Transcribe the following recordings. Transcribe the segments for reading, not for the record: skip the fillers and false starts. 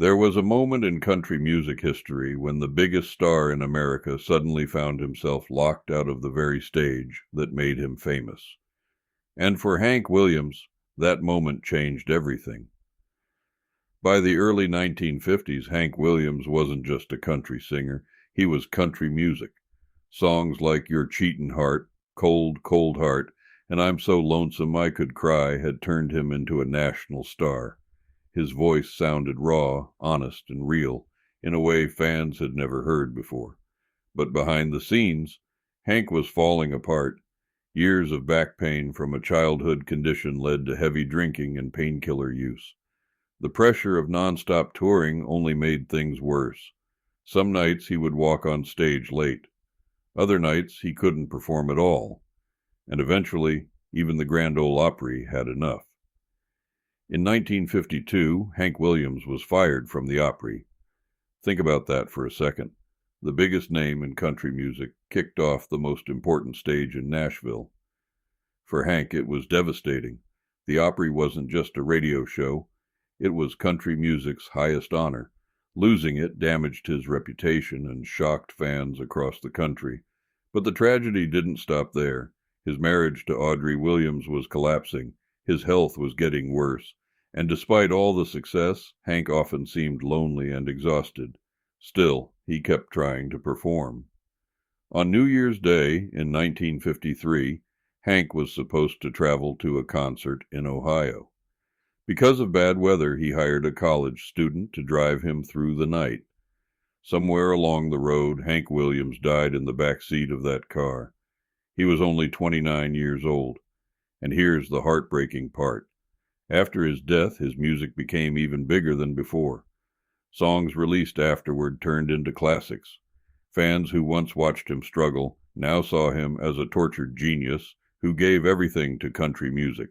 There was a moment in country music history when the biggest star in America suddenly found himself locked out of the very stage that made him famous. And for Hank Williams, that moment changed everything. By the early 1950s, Hank Williams wasn't just a country singer, he was country music. Songs like Your Cheatin' Heart, Cold, Cold Heart, and I'm So Lonesome I Could Cry had turned him into a national star. His voice sounded raw, honest, and real, in a way fans had never heard before. But behind the scenes, Hank was falling apart. Years of back pain from a childhood condition led to heavy drinking and painkiller use. The pressure of nonstop touring only made things worse. Some nights he would walk on stage late. Other nights he couldn't perform at all. And eventually, even the Grand Ole Opry had enough. In 1952, Hank Williams was fired from the Opry. Think about that for a second. The biggest name in country music kicked off the most important stage in Nashville. For Hank, it was devastating. The Opry wasn't just a radio show. It was country music's highest honor. Losing it damaged his reputation and shocked fans across the country. But the tragedy didn't stop there. His marriage to Audrey Williams was collapsing. His health was getting worse. And despite all the success, Hank often seemed lonely and exhausted. Still, he kept trying to perform. On New Year's Day in 1953, Hank was supposed to travel to a concert in Ohio. Because of bad weather, he hired a college student to drive him through the night. Somewhere along the road, Hank Williams died in the back seat of that car. He was only 29 years old. And here's the heartbreaking part. After his death, his music became even bigger than before. Songs released afterward turned into classics. Fans who once watched him struggle now saw him as a tortured genius who gave everything to country music.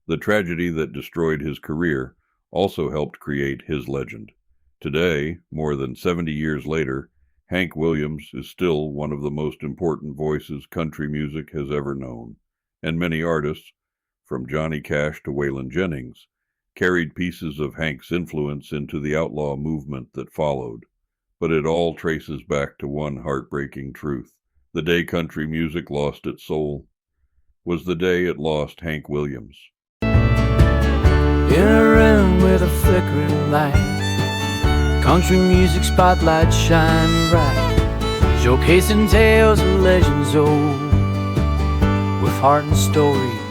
The tragedy that destroyed his career also helped create his legend. Today, more than 70 years later, Hank Williams is still one of the most important voices country music has ever known, and many artists, from Johnny Cash to Waylon Jennings, carried pieces of Hank's influence into the outlaw movement that followed. But it all traces back to one heartbreaking truth. The day country music lost its soul was the day it lost Hank Williams. In a room with a flickering light, country music spotlight shining bright, showcasing tales of legends old, with heart and story